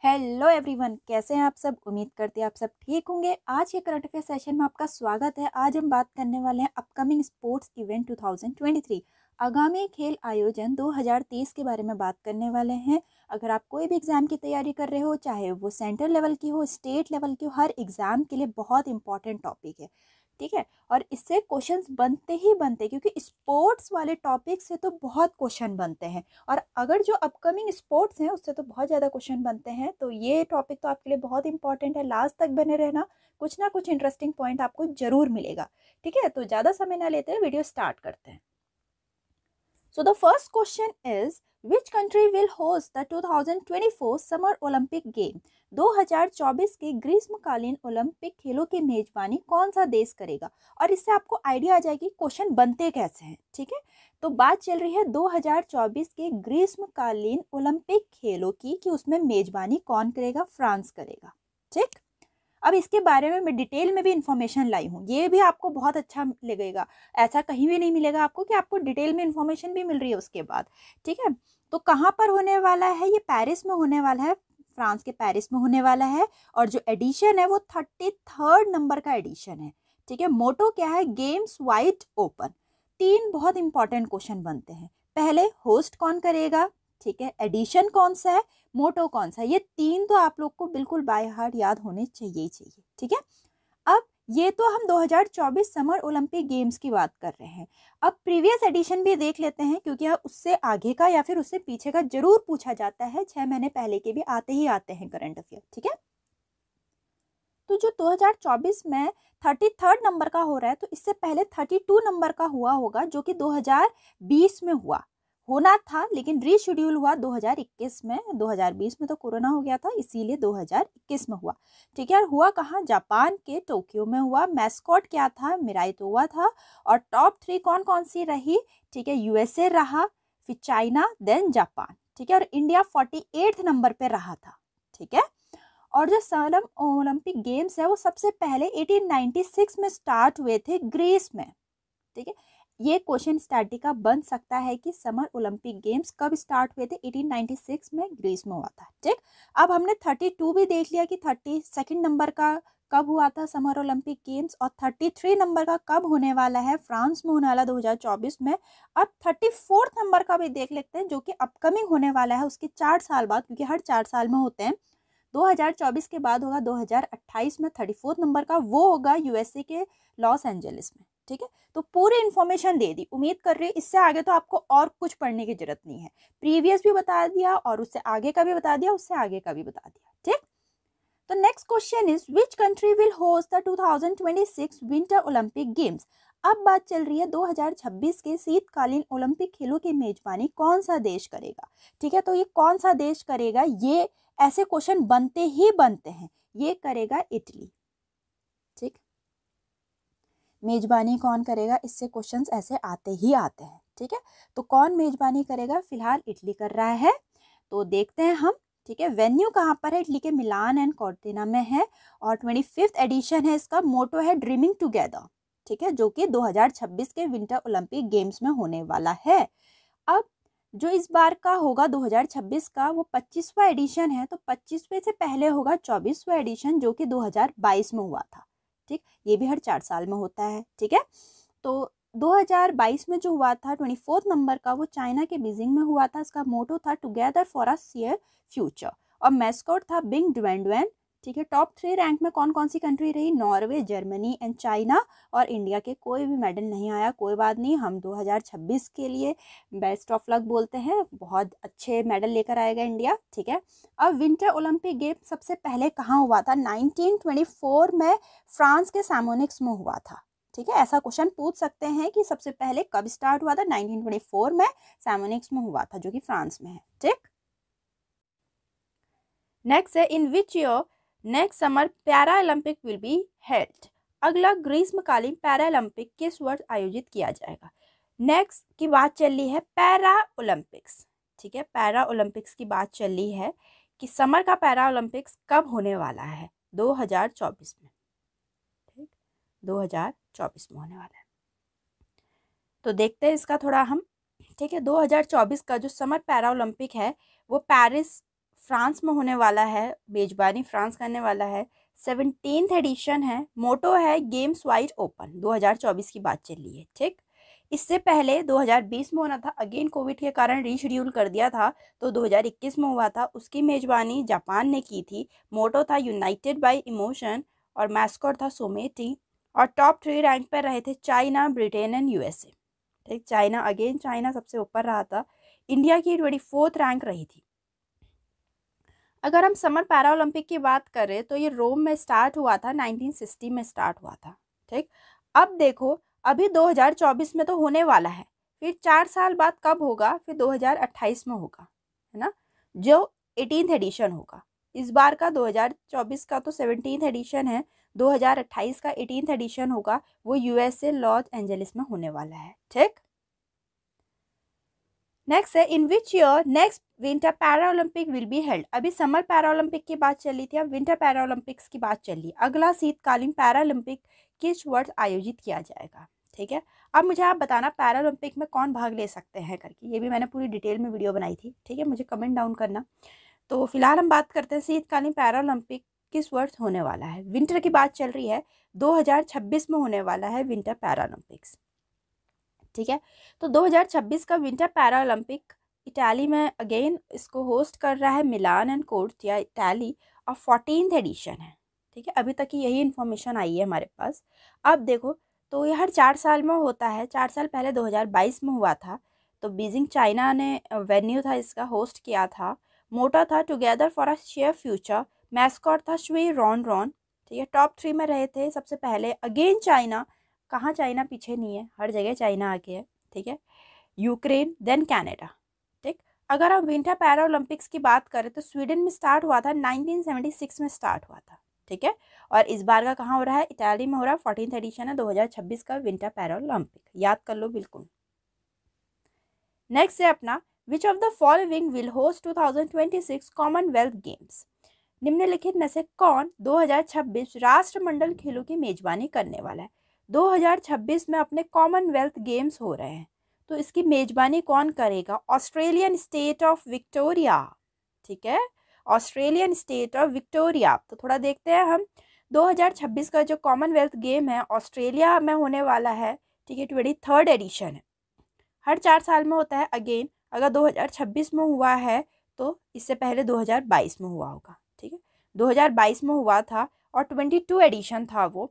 Hello everyone, कैसे हैं आप सब। उम्मीद करते हैं आप सब ठीक होंगे। आज के करंट अफेयर सेशन में आपका स्वागत है। आज हम बात करने वाले हैं अपकमिंग स्पोर्ट्स इवेंट 2023, आगामी खेल आयोजन 2023 के बारे में बात करने वाले हैं। अगर आप कोई भी एग्जाम की तैयारी कर रहे हो, चाहे वो सेंट्रल लेवल की हो, स्टेट लेवल की हो, हर एग्जाम के लिए बहुत इंपॉर्टेंट टॉपिक है, ठीक है। और इससे क्वेश्चंस बनते ही बनते, क्योंकि स्पोर्ट्स वाले टॉपिक से तो बहुत क्वेश्चन बनते हैं, और अगर जो अपकमिंग स्पोर्ट्स हैं उससे तो बहुत ज़्यादा क्वेश्चन बनते हैं। तो ये टॉपिक तो आपके लिए बहुत इंपॉर्टेंट है, लास्ट तक बने रहना, कुछ ना कुछ इंटरेस्टिंग पॉइंट आपको जरूर मिलेगा, ठीक है। तो ज़्यादा समय ना लेते हुए वीडियो स्टार्ट करते हैं। So the first question is, which country will host the 2024 Summer Olympic Game? 2024 के ग्रीष्मकालीन ओलंपिक खेलों की मेजबानी कौन सा देश करेगा? और इससे आपको आइडिया आ जाएगी क्वेश्चन बनते कैसे हैं, ठीक है। तो बात चल रही है 2024 के ग्रीष्मकालीन ओलंपिक खेलों की, कि उसमें मेजबानी कौन करेगा? फ्रांस करेगा, ठीक। अब इसके बारे में मैं डिटेल में भी इंफॉर्मेशन लाई हूँ, ये भी आपको बहुत अच्छा लगेगा। ऐसा कहीं भी नहीं मिलेगा आपको कि आपको डिटेल में इंफॉर्मेशन भी मिल रही है उसके बाद, ठीक है। तो कहाँ पर होने वाला है? ये पेरिस में होने वाला है, फ्रांस के पेरिस में होने वाला है। और जो एडिशन है वो 33rd नंबर का एडिशन है, ठीक है। मोटो क्या है? Games wide open. तीन बहुत इंपॉर्टेंट क्वेश्चन बनते हैं। पहले, होस्ट कौन करेगा, ठीक है। एडिशन कौन सा है, मोटो कौन सा है। ये तीन तो आप लोग को बिल्कुल बाय हार्ट याद होने चाहिए ही चाहिए, ठीक है। अब ये तो हम 2024 समर ओलंपिक गेम्स की बात कर रहे हैं। अब प्रीवियस एडिशन भी देख लेते हैं, क्योंकि उससे आगे का या फिर उससे पीछे का जरूर पूछा जाता है। 6 महीने पहले के भी आते ही आते हैं करंट अफेयर, ठीक है। तो जो 2024 में 33rd नंबर का हो रहा है, तो इससे पहले 32 नंबर का हुआ होगा, जो कि 2020 में होना था, लेकिन रीशेड्यूल हुआ 2021 में। 2020 में तो कोरोना हो गया था, इसीलिए 2021 में हुआ, ठीक है। और हुआ कहाँ? जापान के टोक्यो में हुआ। मैस्कॉट क्या था? मिराइटोवा था। और टॉप 3 कौन कौन सी रही? ठीक है, यूएसए रहा, फिर चाइना, देन जापान, ठीक है। और इंडिया 48 नंबर पे रहा था, ठीक है। और जो समर ओलंपिक गेम्स है वो सबसे पहले 1896 में स्टार्ट हुए थे ग्रीस में, ठीक है। ये क्वेश्चन स्टैटिक का बन सकता है कि समर ओलंपिक गेम्स कब स्टार्ट हुए थे? 1896 में ग्रीस में हुआ था, ठीक। अब हमने 32 भी देख लिया कि 32nd नंबर का कब हुआ था समर ओलंपिक गेम्स, और 33 नंबर का कब होने वाला है? फ्रांस में होने वाला 2024 में। अब 34th नंबर का भी देख लेते हैं, जो कि अपकमिंग होने वाला है उसके 4 साल बाद, क्योंकि हर 4 साल में होते हैं। 2024 के बाद होगा 2028 में 34th नंबर का, वो होगा यूएसए के लॉस एंजलिस में, ठीक है। तो पूरी इंफॉर्मेशन दे दी। उम्मीद कर रही हूँ इससे आगे तो आपको और कुछ पढ़ने की जरूरत नहीं है। प्रीवियस भी बता दिया, और उससे आगे का भी बता दिया, उससे आगे का भी बता दिया, ठीक। तो next question is, which country will host the 2026 winter Olympic games? अब बात चल रही है 2026 के शीतकालीन ओलंपिक खेलों की मेजबानी कौन सा देश करेगा, ठीक है। तो ये कौन सा देश करेगा? ये ऐसे क्वेश्चन बनते ही बनते हैं। ये करेगा इटली, ठीक। मेजबानी कौन करेगा? इससे क्वेश्चंस ऐसे आते ही आते हैं, ठीक है। तो कौन मेजबानी करेगा? फिलहाल इटली कर रहा है, तो देखते हैं हम, ठीक है। वेन्यू कहाँ पर है? इटली के मिलान एंड कॉर्टिना में है, और 25th एडिशन है इसका। मोटो है ड्रीमिंग टुगेदर, ठीक है, जो कि 2026 के विंटर ओलंपिक गेम्स में होने वाला है। अब जो इस बार का होगा 2026 का, वो 25वां एडिशन है। तो 25वें से पहले होगा 24वां एडिशन, जो कि 2022 में हुआ था, ठीक। ये भी हर 4 साल में होता है, ठीक है। तो 2022 में जो हुआ था 24th नंबर का, वो चाइना के बीजिंग में हुआ था। इसका मोटो था together for a share future, और मैस्कॉट था बिंग ड्वेंडवेन, ठीक है। टॉप 3 रैंक में कौन कौन सी कंट्री रही? Norway, Germany and China. और इंडिया के कोई भी मेडल नहीं आया, कोई बात नहीं, हम 2026 के लिए बेस्ट ऑफ लक बोलते हैं। बहुत अच्छे मेडल लेकर आएगा इंडिया, ठीक है। अब विंटर ओलंपिक गेम सबसे पहले कहाँ हुआ था? 1924 में फ्रांस के सैमोनिक्स में हुआ था, ठीक है। ऐसा क्वेश्चन पूछ सकते हैं कि सबसे पहले कब स्टार्ट हुआ था? 1924 में सैमोनिक्स में हुआ था, जो कि फ्रांस में है, ठीक। नेक्स्ट है, in which year next summer para Olympic will be held? अगला ग्रीष्मकालीन पैरा ओलंपिक किस वर्ष आयोजित किया जाएगा? नेक्स्ट की बात चल रही है पैरा ओलंपिक्स, ठीक है। पैरा ओलंपिक्स की बात चल रही है कि समर का पैरा ओलंपिक्स कब होने वाला है? 2024 में, ठीक, 2024 में होने वाला है। तो देखते हैं इसका थोड़ा हम, ठीक है। 2024 का जो समर पैरा ओलंपिक है वो पेरिस फ्रांस में होने वाला है, मेजबानी फ्रांस करने वाला है। 17th एडिशन है। मोटो है गेम्स वाइड ओपन। 2024 की बात चल रही है, ठीक। इससे पहले 2020 में होना था, अगेन कोविड के कारण रीशेड्यूल कर दिया था, तो 2021 में हुआ था। उसकी मेजबानी जापान ने की थी। मोटो था यूनाइटेड बाय इमोशन और मैस्कॉट था सोमेटी। और टॉप 3 रैंक पर रहे थे चाइना, ब्रिटेन एंड यूएसए, ठीक। चाइना, अगेन चाइना सबसे ऊपर रहा था। इंडिया की 24th रैंक रही थी। अगर हम समर पैरा ओलंपिक की बात करें तो ये रोम में स्टार्ट हुआ था, 1960 में स्टार्ट हुआ था, ठीक। अब देखो, अभी 2024 में तो होने वाला है, फिर 4 साल बाद कब होगा, फिर 2028 में होगा, है ना, जो 18th एडिशन होगा। इस बार का 2024 का तो 17th एडिशन है, 2028 का 18th एडिशन होगा, वो यूएसए लॉस एंजलिस में होने वाला है, ठीक। नेक्स्ट है, in which year next winter para Olympic will be held. अभी समर पैरा ओलंपिक की बात चल रही थी, अब विंटर पैरा ओलंपिक्स की बात चल रही है। अगला शीतकालीन पैरा ओलंपिक किस वर्ष आयोजित किया जाएगा, ठीक है। अब मुझे आप बताना पैरा ओलंपिक में कौन भाग ले सकते हैं करके, ये भी मैंने पूरी डिटेल में वीडियो बनाई थी, ठीक है, मुझे कमेंट डाउन करना। तो फिलहाल हम बात करते हैं शीतकालीन पैरा ओलंपिक किस वर्ष होने वाला है। विंटर की बात चल रही है, 2026 में होने वाला है विंटर पैरा ओलंपिक्स, ठीक है। तो 2026 का विंटर पैरा ओलंपिक इटाली में अगेन इसको होस्ट कर रहा है मिलान एंड कोर्टिया, इटाली, और 14th एडिशन है, ठीक है। अभी तक की यही इन्फॉर्मेशन आई है हमारे पास। अब देखो, तो ये हर 4 साल में होता है। 4 साल पहले 2022 में हुआ था, तो बीजिंग चाइना ने वेन्यू था, इसका होस्ट किया था। मोटो था together for a share future. Mascot था श्वी रॉन रॉन, ठीक है। टॉप 3 में रहे थे सबसे पहले, अगेन चाइना, कहाँ चाइना पीछे नहीं है, हर जगह चाइना आगे है, ठीक है। यूक्रेन, देन कनाडा, ठीक। अगर हम विंटर पैरा ओलंपिक्स की बात करें तो स्वीडन में स्टार्ट हुआ था, 1976 में स्टार्ट हुआ था, ठीक है। और इस बार का कहाँ हो रहा है, इटाली में हो रहा है। 14th एडिशन है 2026 का विंटर पैरा ओलंपिक, याद कर लो बिल्कुल। नेक्स्ट है अपना, विच of the following will host 2026 Commonwealth games. निम्नलिखित में से कौन 2026 राष्ट्रमंडल खेलों की मेजबानी करने वाला है। 2026 में अपने कॉमनवेल्थ गेम्स हो रहे हैं, तो इसकी मेजबानी कौन करेगा, ऑस्ट्रेलियन स्टेट ऑफ विक्टोरिया, ठीक है, ऑस्ट्रेलियन स्टेट ऑफ विक्टोरिया। तो थोड़ा देखते हैं हम, 2026 का जो कॉमनवेल्थ गेम है ऑस्ट्रेलिया में होने वाला है, ठीक है, 23rd एडिशन है। हर 4 साल में होता है। अगेन अगर 2026 में हुआ है तो इससे पहले 2022 में हुआ होगा, ठीक है। 2022 में हुआ था और 22 एडिशन था वो।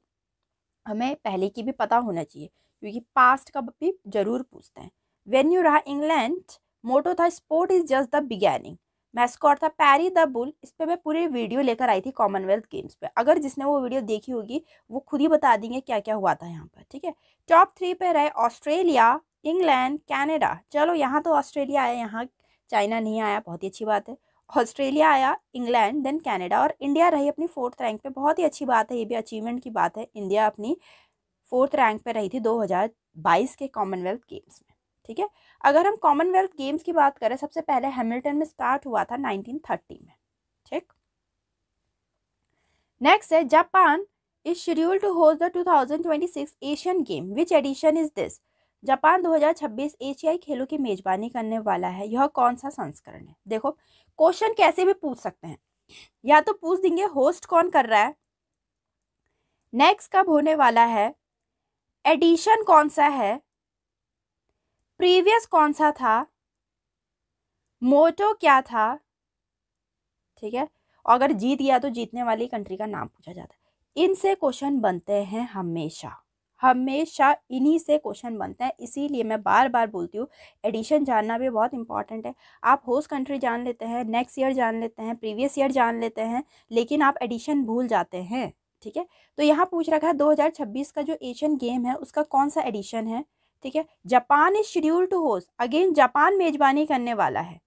हमें पहले की भी पता होना चाहिए क्योंकि पास्ट का भी जरूर पूछते हैं। वेन्यू रहा इंग्लैंड। मोटो था sport is just the beginning. Mascot था पैरी द बुल। इस पे मैं पूरी वीडियो लेकर आई थी कॉमनवेल्थ गेम्स पे, अगर जिसने वो वीडियो देखी होगी वो खुद ही बता देंगे क्या क्या हुआ था यहाँ पर, ठीक है। टॉप 3 पे रहे ऑस्ट्रेलिया, इंग्लैंड, कनाडा। चलो यहाँ तो ऑस्ट्रेलिया आया, यहाँ चाइना नहीं आया, बहुत ही अच्छी बात है। ऑस्ट्रेलिया आया, इंग्लैंड, देन कनाडा, और इंडिया रही अपनी 4th रैंक पे। बहुत ही अच्छी बात है, ये भी अचीवमेंट की बात है। इंडिया अपनी 4th रैंक पे रही थी 2022 के कॉमनवेल्थ गेम्स में, ठीक है। अगर हम कॉमनवेल्थ गेम्स की बात करें, सबसे पहले हैमिल्टन में स्टार्ट हुआ था 1930 में, ठीक। नेक्स्ट है, Japan is scheduled to host the 2026 Asian game, which edition is this. Japan 2026 एशियाई खेलों की मेजबानी करने वाला है, यह कौन सा संस्करण है। देखो, क्वेश्चन कैसे भी पूछ सकते हैं, या तो पूछ देंगे होस्ट कौन कर रहा है, नेक्स्ट कब होने वाला है, एडिशन कौन सा है, प्रीवियस कौन सा था, मोटो क्या था, ठीक है। और अगर जीत गया तो जीतने वाली कंट्री का नाम पूछा जाता है। इनसे क्वेश्चन बनते हैं हमेशा, हमेशा इन्हीं से क्वेश्चन बनते हैं। इसीलिए मैं बार बार बोलती हूँ एडिशन जानना भी बहुत इंपॉर्टेंट है। आप होस्ट कंट्री जान लेते हैं, नेक्स्ट ईयर जान लेते हैं, प्रीवियस ईयर जान लेते हैं, लेकिन आप एडिशन भूल जाते हैं, ठीक है। तो यहाँ पूछ रखा है 2026 का जो एशियन गेम है उसका कौन सा एडिशन है, ठीक है। Japan is scheduled to host, again Japan मेजबानी करने वाला है,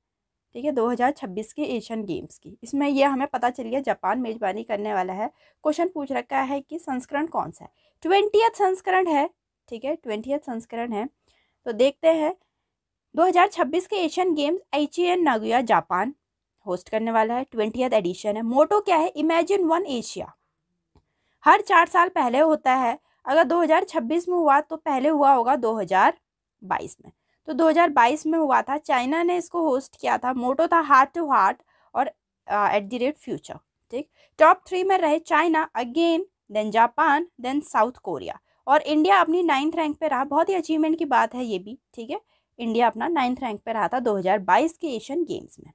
ठीक है, 2026 के एशियन गेम्स की। इसमें यह हमें पता चल गया जापान मेजबानी करने वाला है। क्वेश्चन पूछ रखा है कि संस्करण कौन सा है, 20th संस्करण है, ठीक है, 20th संस्करण है। तो देखते हैं 2026 के एशियन गेम्स आईची एन नागोया जापान होस्ट करने वाला है, 20th एडिशन है। मोटो क्या है, इमेजिन वन एशिया। हर 4 साल पहले होता है, अगर 2026 में हुआ तो पहले हुआ होगा 2022 में, तो 2022 में हुआ था, चाइना ने इसको होस्ट किया था। मोटो था हार्ट टू हार्ट, और @future। ठीक, टॉप 3 में रहे China again, then Japan, then South Korea, और इंडिया अपनी 9th रैंक पे रहा। बहुत ही अचीवमेंट की बात है ये भी। ठीक है, इंडिया अपना 9th रैंक पे रहा था 2022 के एशियन गेम्स में,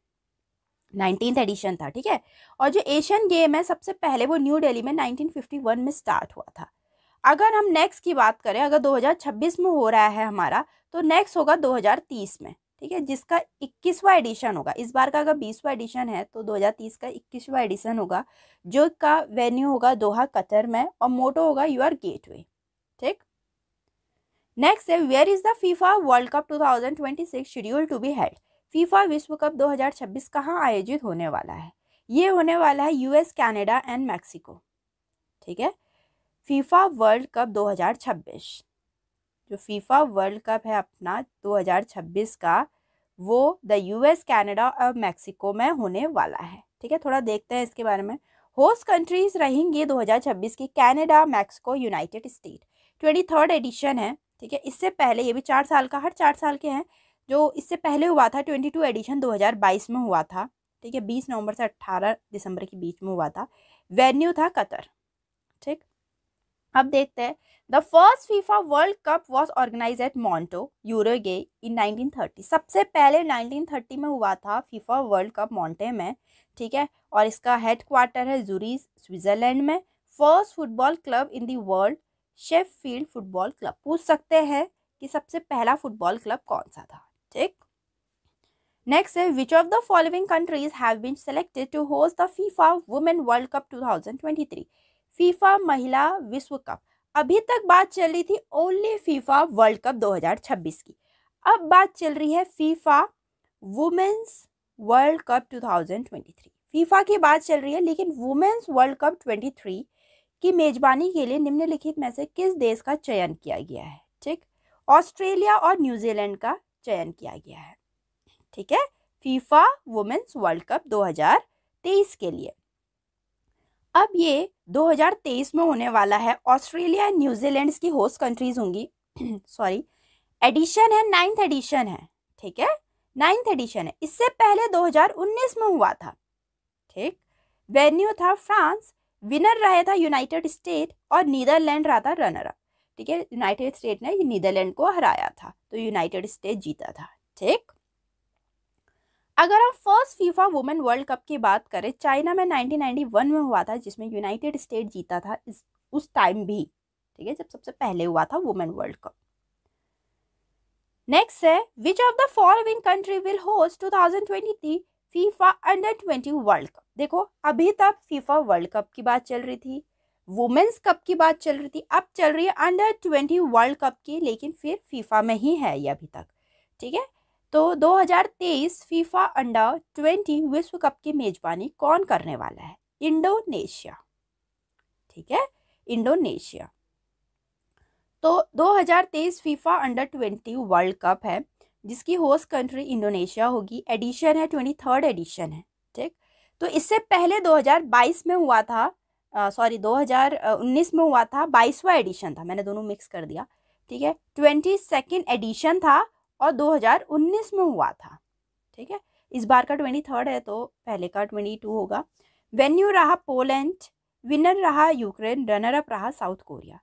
19th एडिशन था। ठीक है, और जो एशियन गेम है सबसे पहले वो न्यू दिल्ली में 1951 में स्टार्ट हुआ था। अगर हम नेक्स्ट की बात करें, अगर 2026 में हो रहा है हमारा, तो नेक्स्ट होगा 2030 में। ठीक है, जिसका 21वां एडिशन होगा। इस बार का अगर 20वां एडिशन है तो 2030 का 21वां एडिशन होगा, जो का वेन्यू होगा दोहा कतर में, और मोटो होगा योर गेटवे। ठीक, नेक्स्ट है where is the FIFA World Cup 2026 schedule to be held. FIFA विश्व कप 2026 कहाँ आयोजित होने वाला है? ये होने वाला है यूएस, कनाडा एंड मैक्सिको। ठीक है, फीफा वर्ल्ड कप 2026, जो फीफा वर्ल्ड कप है अपना 2026 का, वो द यूएस, कनाडा और मैक्सिको में होने वाला है। ठीक है, थोड़ा देखते हैं इसके बारे में। होस्ट कंट्रीज रहेंगी 2026 की Canada, Mexico, United State. 23rd edition है। ठीक है, इससे पहले ये भी 4 साल का, हर 4 साल के हैं। जो इससे पहले हुआ था 22 एडिशन 2022 में हुआ था। ठीक है, 20 नवंबर से 18 दिसंबर के बीच में हुआ था। वेन्यू था कतर। ठीक, अब देखते हैं। The first FIFA World Cup was organise at Monte, Uruguay in 1930। सबसे पहले 1930 में हुआ था फीफा वर्ल्ड कप मॉन्टे में। ठीक है, और इसका हेडक्वार्टर है जूरिच, स्विट्जरलैंड में। First football club in the world, Sheffield football club. पूछ सकते हैं कि सबसे पहला फुटबॉल क्लब कौन सा था। ठीक, नेक्स्ट है which of the following countries have been selected to host the FIFA women World Cup 2023। FIFA महिला विश्व कप। अभी तक बात चल रही थी ओनली फीफा वर्ल्ड कप 2026 की, अब बात चल रही है FIFA women's World Cup 2023। FIFA की बात चल रही है, लेकिन वुमेन्स वर्ल्ड कप 23 की मेजबानी के लिए निम्नलिखित में से किस देश का चयन किया गया है? ठीक, ऑस्ट्रेलिया और न्यूजीलैंड का चयन किया गया है। ठीक है, फीफा वुमेन्स वर्ल्ड कप 2023 के लिए। अब ये 2023 में होने वाला है। ऑस्ट्रेलिया एंड न्यूजीलैंड की होस्ट कंट्रीज होंगी। सॉरी, एडिशन है 9th एडिशन है। ठीक है, 9th एडिशन है। इससे पहले 2019 में हुआ था। ठीक, वेन्यू था फ्रांस, विनर रहा था यूनाइटेड स्टेट, और नीदरलैंड रहा था रनर अप। ठीक है, यूनाइटेड स्टेट ने नीदरलैंड को हराया था, तो यूनाइटेड स्टेट जीता था। ठीक, अगर हम first FIFA women World Cup की बात करें, चाइना में 1991 में हुआ था, जिसमें यूनाइटेड स्टेट जीता था उस टाइम भी। ठीक है, जब सबसे पहले हुआ था वुमेन वर्ल्ड कप। नेक्स्ट है which of the following country will host 2023 FIFA under 20 world cup. देखो, अभी तक फीफा वर्ल्ड कप की बात चल रही थी, वुमेन्स कप की बात चल रही थी, अब चल रही है अंडर 20 वर्ल्ड कप की, लेकिन फिर फीफा में ही है ये अभी तक। ठीक है, तो 2023 फीफा अंडर 20 विश्व कप की मेजबानी कौन करने वाला है? इंडोनेशिया। ठीक है, इंडोनेशिया। तो 2023 फीफा अंडर 20 वर्ल्ड कप है, जिसकी होस्ट कंट्री इंडोनेशिया होगी। एडिशन है 23rd एडिशन है। ठीक, तो इससे पहले 2022 में हुआ था, 2019 में हुआ था, 22वां एडिशन था, मैंने दोनों मिक्स कर दिया। ठीक है, 22nd एडिशन था और 2019 में हुआ था। ठीक है, इस बार का 23rd है, तो पहले का 22 होगा। वेन्यू रहा पोलैंड, विनर रहा यूक्रेन, रनर अप रहा साउथ कोरिया।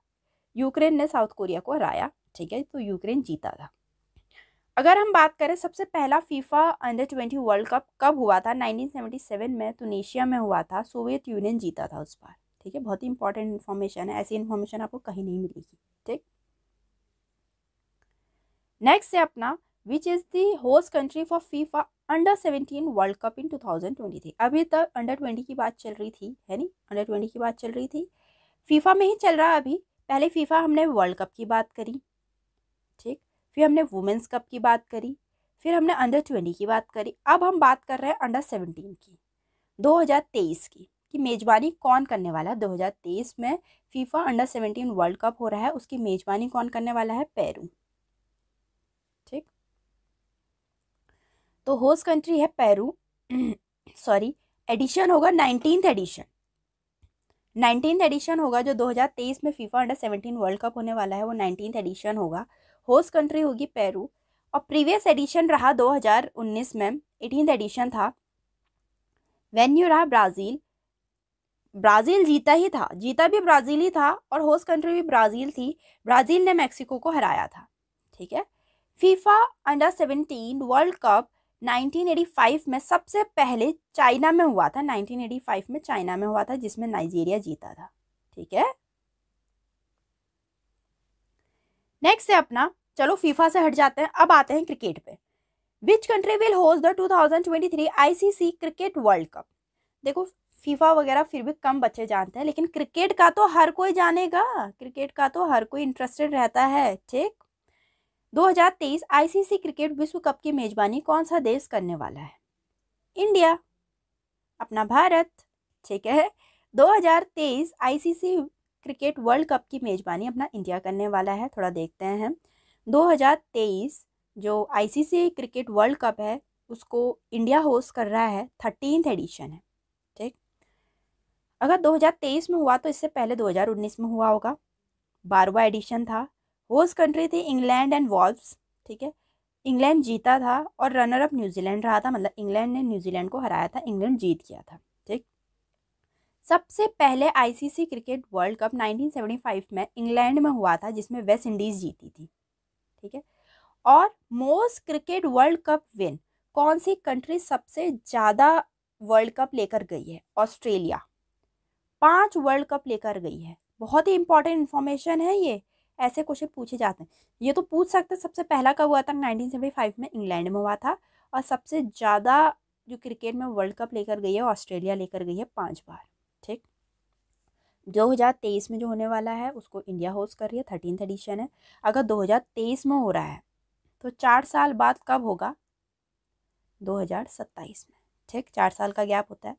यूक्रेन ने साउथ कोरिया को हराया। ठीक है, तो यूक्रेन जीता था। अगर हम बात करें सबसे पहला फीफा अंडर 20 वर्ल्ड कप कब हुआ था, 1977 में तुनीशिया में हुआ था। सोवियत यूनियन जीता था उस बार। ठीक है, बहुत ही इंपॉर्टेंट इन्फॉर्मेशन है, ऐसी इन्फॉर्मेशन आपको कहीं नहीं मिलेगी। ठीक, नेक्स्ट है अपना which is the host country for FIFA under 17 World Cup in 2023। अभी तक अंडर 20 की बात चल रही थी, है नहीं, अंडर 20 की बात चल रही थी, फीफा में ही चल रहा है अभी। पहले फीफा हमने वर्ल्ड कप की बात करी। ठीक, फिर हमने वुमेन्स कप की बात करी, फिर हमने अंडर 20 की बात करी, अब हम बात कर रहे हैं अंडर 17 की, 2023 की मेजबानी कौन करने वाला है? 2023 में फीफा अंडर 17 वर्ल्ड कप हो रहा है, उसकी मेजबानी कौन करने वाला है? पेरू। ठीक, तो होस्ट कंट्री है पेरू। सॉरी, एडिशन होगा 19th एडिशन। 19th एडिशन होगा जो 2023 में फीफा अंडर 17 वर्ल्ड कप होने वाला है, वो 19th एडिशन होगा। होस्ट कंट्री होगी पेरू, और प्रीवियस एडिशन रहा 2019 में, 18th एडिशन था। वेन्यू रहा ब्राज़ील। ब्राज़ील जीता भी ब्राज़ील ही था और होस्ट कंट्री भी ब्राज़ील थी। ब्राज़ील ने मैक्सिको को हराया था, ठीक है। फीफा अंडर 17 वर्ल्ड कप 1985 में सबसे पहले चाइना में हुआ था। 1985 में चाइना में हुआ था, जिसमें नाइजीरिया जीता था, ठीक है। नेक्स्ट है अपना, चलो फीफा से हट जाते हैं, अब आते हैं क्रिकेट पे। Which country will host the 2023 ICC cricket World cup. देखो फीफा वगैरह फिर भी कम बच्चे जानते हैं, लेकिन क्रिकेट का तो हर कोई जानेगा, क्रिकेट का तो हर कोई इंटरेस्टेड रहता है, ठीक। 2023 आईसीसी क्रिकेट विश्व कप की मेजबानी कौन सा देश करने वाला है? इंडिया, अपना भारत, ठीक है। 2023 आईसीसी क्रिकेट वर्ल्ड कप की मेजबानी अपना इंडिया करने वाला है। थोड़ा देखते हैं हम। 2023 जो आईसीसी क्रिकेट वर्ल्ड कप है उसको इंडिया होस्ट कर रहा है, 13th एडिशन है, ठीक। अगर 2023 में हुआ तो इससे पहले 2019 में हुआ होगा, 12वां एडिशन था। होस्ट कंट्री थी इंग्लैंड एंड वॉल्व्स, ठीक है। इंग्लैंड जीता था और रनर अप न्यूजीलैंड रहा था, मतलब इंग्लैंड ने न्यूजीलैंड को हराया था, इंग्लैंड जीत गया था, ठीक। सबसे पहले आईसीसी क्रिकेट वर्ल्ड कप 1975 में इंग्लैंड में हुआ था, जिसमें वेस्ट इंडीज जीती थी, ठीक है। और most cricket World cup win कौन सी कंट्री सबसे ज्यादा वर्ल्ड कप लेकर गई है? ऑस्ट्रेलिया 5 वर्ल्ड कप लेकर गई है। बहुत ही इंपॉर्टेंट इन्फॉर्मेशन है ये, ऐसे क्वेश्चन पूछे जाते हैं। ये तो पूछ सकते हैं सबसे पहला कब हुआ था, 1975 में इंग्लैंड में हुआ था। और सबसे ज़्यादा जो क्रिकेट में वर्ल्ड कप लेकर गई है ऑस्ट्रेलिया लेकर गई है, 5 बार, ठीक। 2023 में जो होने वाला है उसको इंडिया होस्ट कर रही है, 13th एडिशन है। अगर 2023 में हो रहा है तो 4 साल बाद कब होगा? 2027 में, ठीक। 4 साल का गैप होता है।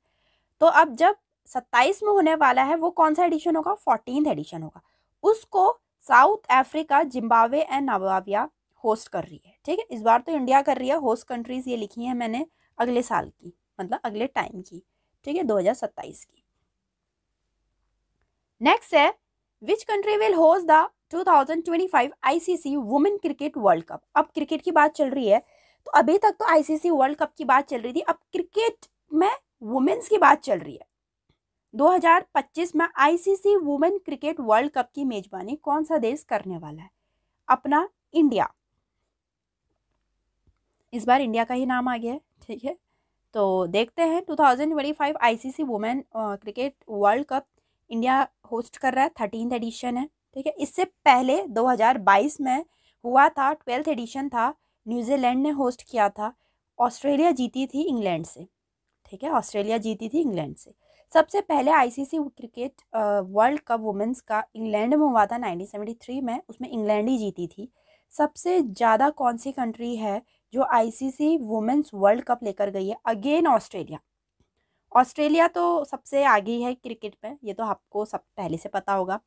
तो अब जब 27 में होने वाला है वो कौन सा एडिशन होगा? 14th एडिशन होगा। उसको south Africa, Zimbabwe and Namibia host कर रही है, ठीक है। इस बार तो इंडिया कर रही है। होस्ट कंट्रीज ये लिखी है मैंने अगले साल की, मतलब अगले टाइम की, ठीक है, 2027 की। नेक्स्ट है which country will host the 2025 ICC women cricket World cup. अब क्रिकेट की बात चल रही है, तो अभी तक तो आईसीसी वर्ल्ड कप की बात चल रही थी, अब क्रिकेट में वुमेन्स की बात चल रही है। 2025 में ICC women cricket World Cup की मेजबानी कौन सा देश करने वाला है? अपना इंडिया। इस बार इंडिया का ही नाम आ गया है, ठीक है। तो देखते हैं 2025 ICC women cricket World cup India host कर रहा है, 13th एडिशन है, ठीक है। इससे पहले 2022 में हुआ था, 12th एडिशन था, न्यूजीलैंड ने होस्ट किया था। ऑस्ट्रेलिया जीती थी इंग्लैंड से, ठीक है, ऑस्ट्रेलिया जीती थी इंग्लैंड से। सबसे पहले ICC cricket World Cup women's का इंग्लैंड में हुआ था 1973 में, उसमें इंग्लैंड ही जीती थी। सबसे ज़्यादा कौन सी कंट्री है जो आईसीसी वुमेन्स वर्ल्ड कप लेकर गई है? Again Australia. ऑस्ट्रेलिया तो सबसे आगे है क्रिकेट में, ये तो आपको सब पहले से पता होगा।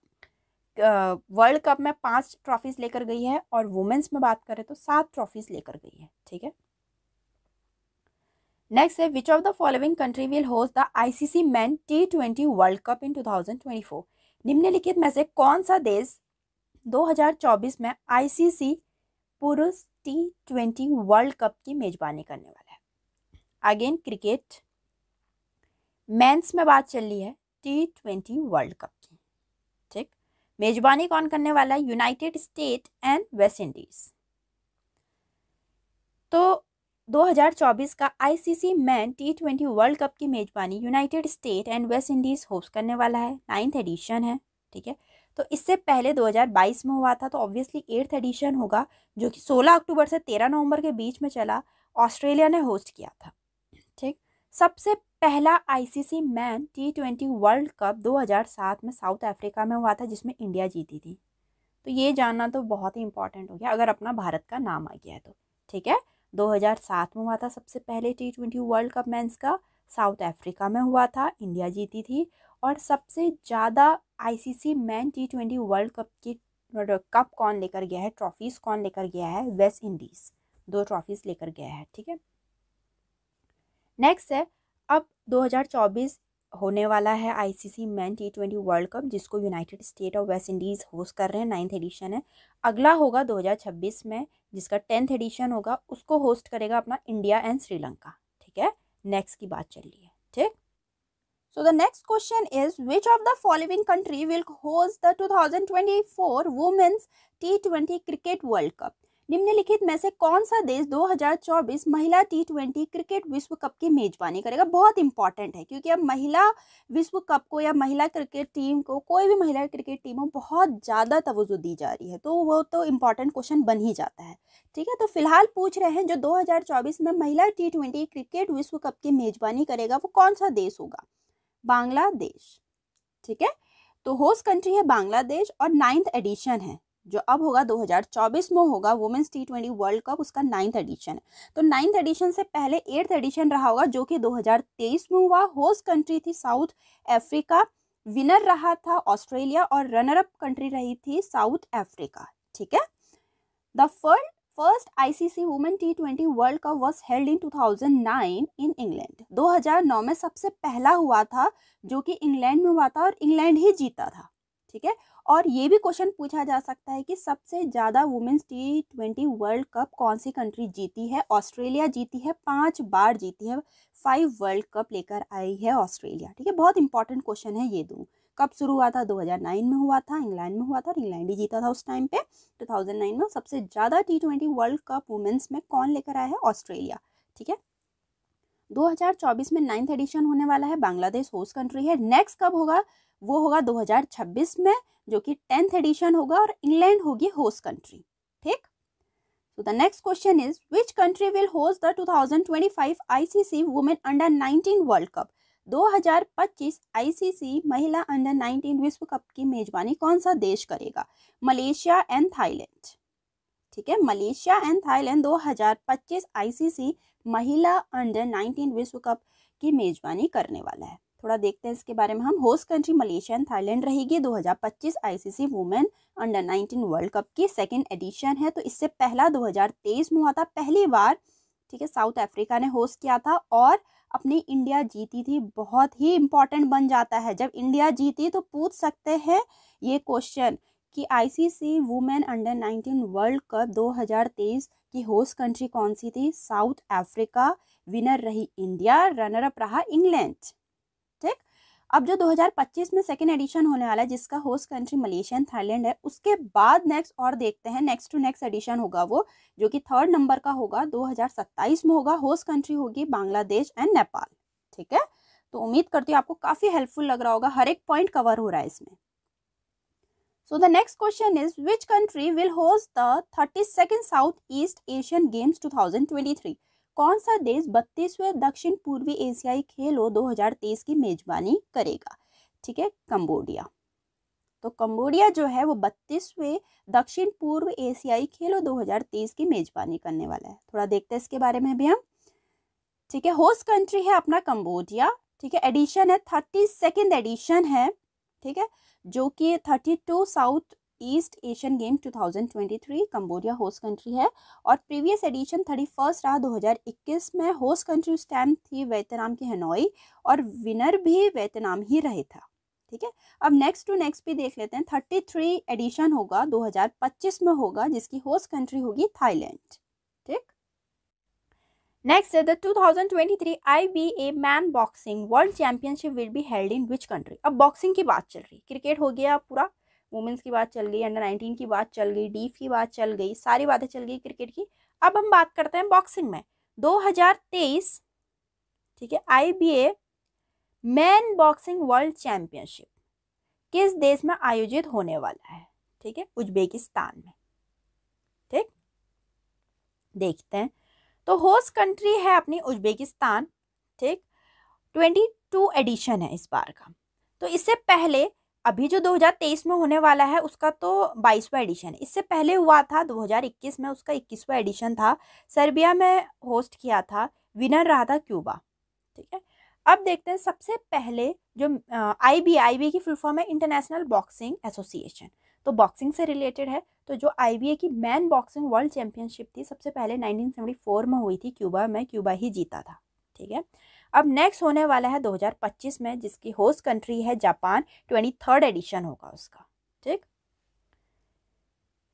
वर्ल्ड कप में 5 ट्रॉफीज लेकर गई है और वुमेन्स में बात करें तो 7 ट्रॉफीज लेकर गई है, ठीक है। नेक्स्ट है which of the following country will host the ICC men T20 World Cup in 2024। निम्नलिखित में से कौन सा देश 2024 में आईसीसी पुरुष T20 वर्ल्ड कप की मेजबानी करने वाला है? अगेन क्रिकेट, मेंस में बात चल रही है T20 वर्ल्ड कप की, ठीक। मेजबानी कौन करने वाला है? United state and West Indies. तो 2024 का ICC man T20 World Cup की मेजबानी United state and West Indies host करने वाला है, 9th एडिशन है, ठीक है। तो इससे पहले 2022 में हुआ था, तो ऑब्वियसली 8th एडिशन होगा, जो कि 16 अक्टूबर से 13 नवंबर के बीच में चला। ऑस्ट्रेलिया ने होस्ट किया था, ठीक। सबसे पहला ICC man T20 World cup 2007 में साउथ अफ्रीका में हुआ था, जिसमें इंडिया जीती थी। तो ये जानना तो बहुत ही इंपॉर्टेंट हो गया अगर अपना भारत का नाम आ गया है तो, ठीक है। 2007 में हुआ था सबसे पहले T20 वर्ल्ड कप मेंस का, साउथ अफ्रीका में हुआ था, इंडिया जीती थी। और सबसे ज़्यादा ICC man T20 World Cup की कप कौन लेकर गया है, ट्रॉफीज़ कौन लेकर गया है? वेस्ट इंडीज़ 2 ट्रॉफीज़ लेकर गया है, ठीक है। नेक्स्ट है अब 2024 होने वाला है ICC man T20 World cup, जिसको यूनाइटेड स्टेट और वेस्ट इंडीज़ होस्ट कर रहे हैं, 9th एडिशन है। अगला होगा 2026 में, जिसका 10th एडिशन होगा, उसको होस्ट करेगा अपना इंडिया एंड श्रीलंका, ठीक है। नेक्स्ट की बात चल रही है, ठीक। So the next question is, which of the following country will host the 2024 Women's T20 Cricket World Cup? निम्नलिखित में से कौन सा देश 2024 महिला T20 क्रिकेट विश्व कप की मेजबानी करेगा? बहुत इंपॉर्टेंट है, क्योंकि अब महिला विश्व कप को या महिला क्रिकेट टीम को, कोई भी महिला क्रिकेट टीम को बहुत ज़्यादा तवज्जो दी जा रही है, तो वो तो इम्पॉर्टेंट क्वेश्चन बन ही जाता है। ठीक है, तो फिलहाल पूछ रहे हैं जो 2024 में महिला T20 क्रिकेट विश्व कप की मेजबानी करेगा वो कौन सा देश होगा? बांग्लादेश। ठीक है, तो होस्ट कंट्री है बांग्लादेश और 9th एडिशन है जो अब होगा 2024 में होगा वुमेन्स T20 वर्ल्ड कप, उसका 9th एडिशन है। तो 9th एडिशन से पहले 8th एडिशन रहा होगा जो कि 2023 में हुआ। होस्ट कंट्री थी साउथ अफ्रीका, विनर रहा था ऑस्ट्रेलिया और रनर अप कंट्री रही थी साउथ अफ्रीका। ठीक है, the first ICC women T20 World Cup was held in 2009 in England. 2009 में सबसे पहला हुआ था जो कि इंग्लैंड में हुआ था और इंग्लैंड ही जीता था। ठीक है, और ये भी क्वेश्चन पूछा जा सकता है कि सबसे ज़्यादा वुमेन्स T20 वर्ल्ड कप कौन सी कंट्री जीती है? ऑस्ट्रेलिया जीती है, 5 बार जीती है, 5 वर्ल्ड कप लेकर आई है ऑस्ट्रेलिया। ठीक है, बहुत इंपॉर्टेंट क्वेश्चन है ये दोनों। कब शुरू हुआ था? 2009 में हुआ था, इंग्लैंड में हुआ था और इंग्लैंड ही जीता था उस टाइम पे 2009 में। सबसे ज़्यादा T20 वर्ल्ड कप वुमेन्स में कौन लेकर आया है? ऑस्ट्रेलिया। ठीक है, 2024 में 9th एडिशन होने वाला है, बांग्लादेश होस्ट कंट्री है। नेक्स्ट कब होगा? वो होगा 2026 में जो कि 10th एडिशन होगा और इंग्लैंड होगी होस्ट कंट्री। ठीक, so the next question is, which country will host the 2025 ICC Women Under-19 World Cup? 2025 ICC महिला अंडर 19 विश्व कप की मेजबानी कौन सा देश करेगा? Malaysia and Thailand. ठीक है, मलेशिया एंड थाईलैंड 2025 ICC महिला अंडर 19 विश्व कप की मेजबानी करने वाला है। थोड़ा देखते हैं इसके बारे में हम। Host country Malaysia and Thailand रहेगी। 2025 ICC women under 19 world Cup की 2nd एडिशन है। तो इससे पहला 2023 में हुआ था पहली बार। ठीक है, साउथ अफ्रीका ने होस्ट किया था और अपनी इंडिया जीती थी। बहुत ही इंपॉर्टेंट बन जाता है जब इंडिया जीती, तो पूछ सकते हैं ये क्वेश्चन कि ICC women under 19 world Cup 2023 की होस्ट कंट्री कौन सी थी? South Africa. विनर रही इंडिया, रनर अप रहा इंग्लैंड। ठीक, अब जो 2025 में 2nd एडिशन होने वाला है जिसका host country Malaysia and Thailand है, उसके बाद नेक्स्ट और देखते हैं नेक्स्ट टू नेक्स्ट एडिशन होगा वो जो कि 3rd नंबर का होगा, 2027 में होगा। होस्ट कंट्री होगी बांग्लादेश एंड नेपाल। ठीक है, तो उम्मीद करती हूँ आपको काफी हेल्पफुल लग रहा होगा, हर एक पॉइंट कवर हो रहा है इसमें। So the next question is, which country will host the 32nd Southeast Asian Games 2023? कौन सा देश 32वें दक्षिण पूर्वी एशियाई खेलों 2023 की मेजबानी करेगा? ठीक है, कंबोडिया। तो कंबोडिया जो है वो 32वें दक्षिण पूर्व एशियाई खेलों 2023 की मेजबानी करने वाला है। थोड़ा देखते हैं इसके बारे में भी हम। ठीक है, होस्ट कंट्री है अपना कंबोडिया। ठीक है, एडिशन है 32nd एडिशन है। ठीक है, जो कि 32 south east Asian game 2023 Cambodia host country है और प्रीवियस एडिशन 31 रहा 2021 में। होस्ट कंट्री उस टाइम थी वियतनाम की हनोई और विनर भी वियतनाम ही रहे था। ठीक है, अब नेक्स्ट टू नेक्स्ट भी देख लेते हैं। 33 एडिशन होगा 2025 में होगा जिसकी होस्ट कंट्री होगी थाईलैंड। ठीक, नेक्स्ट है the 2023 IBA man boxing world championship will be held in which country? अब बॉक्सिंग की बात चल रही, क्रिकेट हो गया पूरा, वुमेन्स की बात चल गई, अंडर 19 की बात चल गई, डीफ की बात चल गई, सारी बातें चल गई क्रिकेट की। अब हम बात करते हैं बॉक्सिंग में। 2023 ठीक है IBA man boxing world championship किस देश में आयोजित होने वाला है? ठीक है, उज्बेकिस्तान में। ठीक, देखते हैं। तो होस्ट कंट्री है अपनी उज्बेकिस्तान। ठीक, 22 एडिशन है इस बार का। तो इससे पहले अभी जो 2023 में होने वाला है उसका तो 22वां एडिशन है। इससे पहले हुआ था 2021 में, उसका 21वां एडिशन था, सर्बिया में होस्ट किया था, विनर रहा था क्यूबा। ठीक है, अब देखते हैं सबसे पहले जो IBA की फुल फॉर्म है इंटरनेशनल बॉक्सिंग एसोसिएशन, तो बॉक्सिंग से रिलेटेड है। तो जो IBA की मैन बॉक्सिंग वर्ल्ड चैंपियनशिप थी सबसे पहले 1974 में हुई थी क्यूबा में, क्यूबा ही जीता था। ठीक है, अब नेक्स्ट होने वाला है 2025 में जिसकी होस्ट कंट्री है जापान, 23rd एडिशन होगा उसका। ठीक,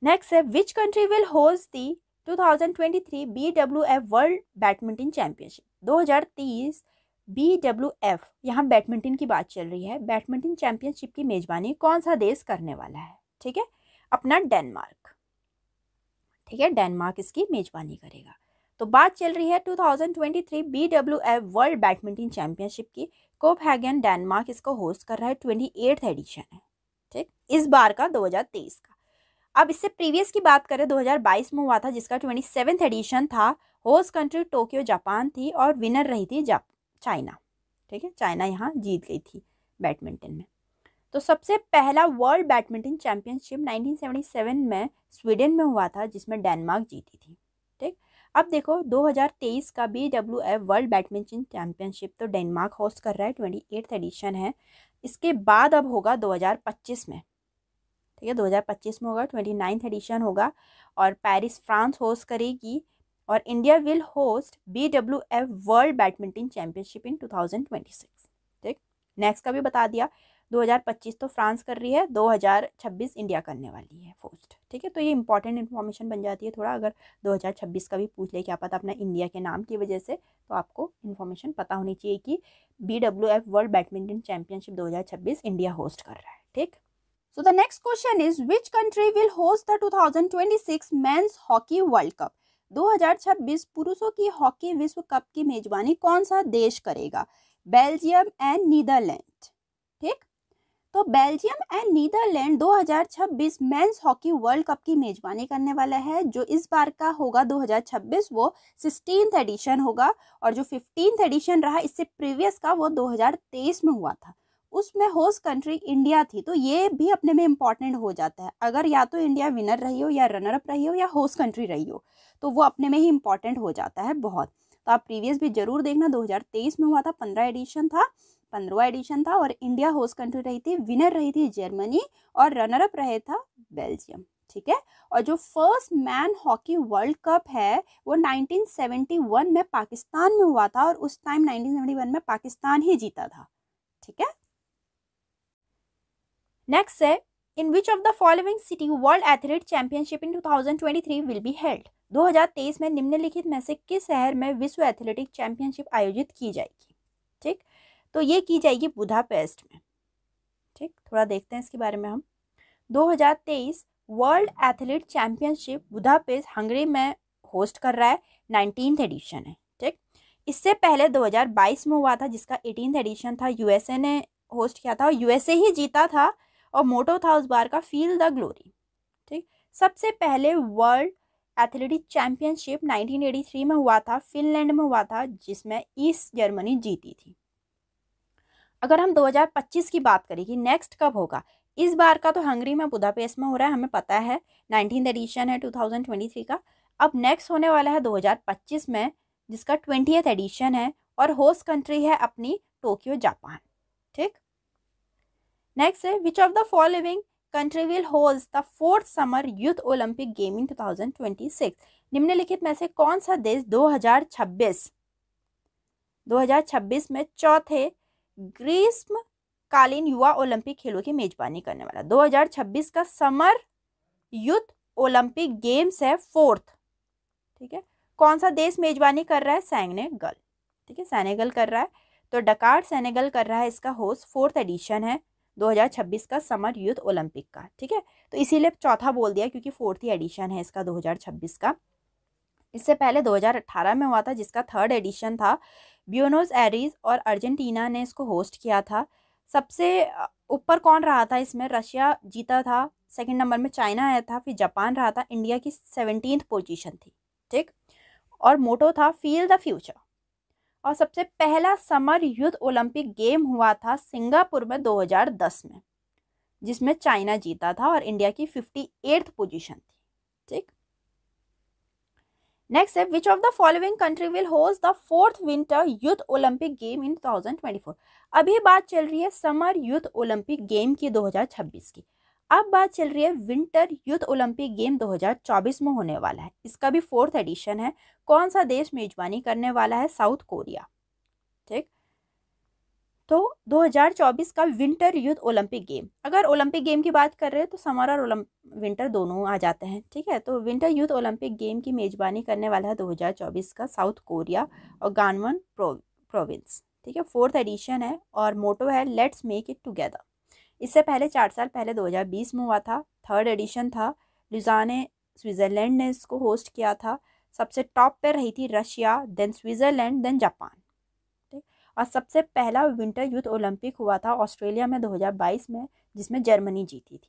नेक्स्ट है which country will host the 2023 BWF world badminton championship? 2023 BWF, यहाँ बैडमिंटन की बात चल रही है, बैडमिंटन चैंपियनशिप की मेजबानी कौन सा देश करने वाला है? ठीक है, अपना डेनमार्क। ठीक है, डेनमार्क इसकी मेजबानी करेगा। तो बात चल रही है 2023 BWF वर्ल्ड बैडमिंटन चैंपियनशिप की। कोपहेगन डेनमार्क इसको होस्ट कर रहा है, 28th एडिशन है। ठीक, इस बार का 2023 का। अब इससे प्रीवियस की बात करें 2022 में हुआ था, जिसका 27th एडिशन था। होस्ट कंट्री टोक्यो जापान थी और विनर रही थी चाइना। ठीक है, चाइना यहाँ जीत गई थी बैडमिंटन में। तो सबसे पहला वर्ल्ड बैडमिंटन चैंपियनशिप 1977 में स्वीडन में हुआ था, जिसमें डेनमार्क जीती थी। ठीक, अब देखो 2023 का BWF वर्ल्ड बैडमिंटन चैंपियनशिप तो डेनमार्क होस्ट कर रहा है, 28th एडिशन है। इसके बाद अब होगा 2025 में। ठीक है, 2025 में होगा, 29th एडिशन होगा और पेरिस फ्रांस होस्ट करेगी और India will host BWF world badminton championship इन 2026। ठीक, नेक्स्ट का भी बता दिया, 2025 तो फ्रांस कर रही है, 2026 इंडिया करने वाली है होस्ट। ठीक है, तो ये इंपॉर्टेंट इन्फॉर्मेशन बन जाती है थोड़ा, अगर 2026 का भी पूछ ले क्या पता अपना इंडिया के नाम की वजह से, तो आपको इन्फॉर्मेशन पता होनी चाहिए कि BWF world badminton championship 2026 India host कर रहा है। ठीक, So the next question is, which country will host the 2026 Men's Hockey World Cup? 2026 पुरुषों की हॉकी विश्व कप की मेजबानी कौन सा देश करेगा? Belgium and Netherland. ठीक, तो Belgium and Netherland 2026 men's hockey World Cup की मेजबानी करने वाला है। जो इस बार का होगा 2026 वो 16th एडिशन होगा और जो 15th एडिशन रहा इससे प्रीवियस का वो 2023 में हुआ था। उसमें होस्ट कंट्री इंडिया थी, तो ये भी अपने में इम्पॉर्टेंट हो जाता है। अगर या तो इंडिया विनर रही हो या रनर अप रही हो या होस्ट कंट्री रही हो, तो वो अपने में ही इम्पॉर्टेंट हो जाता है बहुत। तो आप प्रीवियस भी जरूर देखना, 2023 में हुआ था, 15वां एडिशन था और इंडिया होस्ट कंट्री रही थी, विनर रही थी जर्मनी और रनर अप रहे था बेल्जियम। ठीक है, और जो first man hockey World cup है वो 1971 में पाकिस्तान में हुआ था और उस टाइम 1971 में पाकिस्तान ही जीता था। ठीक है, नेक्स्ट है, in which of the following city world athlete championship in 2023 will be held? 2023 में निम्नलिखित में से किस शहर में विश्व एथलेटिक चैंपियनशिप आयोजित की जाएगी? ठीक, तो ये की जाएगी बुदापेस्ट में। ठीक, थोड़ा देखते हैं इसके बारे में हम। 2023 world athlete championship Budapest Hungary में होस्ट कर रहा है, 19th एडिशन है। ठीक, इससे पहले 2022 में हुआ था, जिसका 18th एडिशन था, यूएसए ने होस्ट किया था और यूएसए ही जीता था और मोटो था उस बार का फील द ग्लोरी। ठीक, सबसे पहले वर्ल्ड एथलेटिक चैंपियनशिप 1983 में हुआ था, फिनलैंड में हुआ था, जिसमें ईस्ट जर्मनी जीती थी। अगर हम 2025 की बात करें कि नेक्स्ट कब होगा, इस बार का तो हंगरी में बुदापेस्ट में हो रहा है, हमें पता है, 19th एडिशन है 2023 का। अब नेक्स्ट होने वाला है 2025 में, जिसका 20th एडिशन है और होस्ट कंट्री है अपनी टोक्यो जापान। ठीक, नेक्स्ट है, which of the following country will host the 4th summer youth Olympic game in 2026? निम्नलिखित में से कौन सा देश 2026 में चौथे ग्रीष्मकालीन युवा ओलंपिक खेलों की मेजबानी करने वाला? 2026 का समर यूथ ओलंपिक गेम्स है 4th। ठीक है, कौन सा देश मेजबानी कर रहा है? सेनेगल। ठीक है, सेनेगल कर रहा है, तो डकार सेनेगल कर रहा है, इसका होस्ट 4th एडिशन है 2026 का समर यूथ ओलंपिक का। ठीक है, तो इसीलिए चौथा बोल दिया क्योंकि 4th एडिशन है इसका 2026 का। इससे पहले 2018 में हुआ था, जिसका 3rd एडिशन था, ब्यूनोस एरीज और अर्जेंटीना ने इसको होस्ट किया था। सबसे ऊपर कौन रहा था इसमें? रशिया जीता था, सेकंड नंबर में चाइना आया था, फिर जापान रहा था, इंडिया की 17th पोजीशन थी। ठीक, और मोटो था फील द फ्यूचर। और सबसे पहला समर यूथ ओलंपिक गेम हुआ था सिंगापुर में 2010 में, जिसमें चाइना जीता था और इंडिया की 58th पोजीशन थी। ठीक, नेक्स्ट है, which of the following country will host the 4th winter youth Olympic game in 2024? अभी बात चल रही है समर यूथ ओलंपिक गेम की 2026 की। अब बात चल रही है विंटर यूथ ओलंपिक गेम 2024 में होने वाला है, इसका भी 4th एडिशन है। कौन सा देश मेजबानी करने वाला है? South Korea. ठीक, तो 2024 का विंटर यूथ ओलंपिक गेम, अगर ओलंपिक गेम की बात कर रहे हैं तो समर और विंटर दोनों आ जाते हैं। ठीक है, तो विंटर यूथ ओलंपिक गेम की मेजबानी करने वाला है 2024 का साउथ कोरिया और गानवन प्रोविंस। ठीक है, 4th एडिशन है और मोटो है लेट्स मेक इट टुगेदर। इससे पहले 4 साल पहले 2020 में हुआ था, 3rd एडिशन था। लुज़ाने स्विट्ज़रलैंड ने इसको होस्ट किया था। सबसे टॉप पे रही थी Russia, then Switzerland, then Japan. ठीक, और सबसे पहला विंटर यूथ ओलंपिक हुआ था ऑस्ट्रेलिया में 2022 में, जिसमें जर्मनी जीती थी।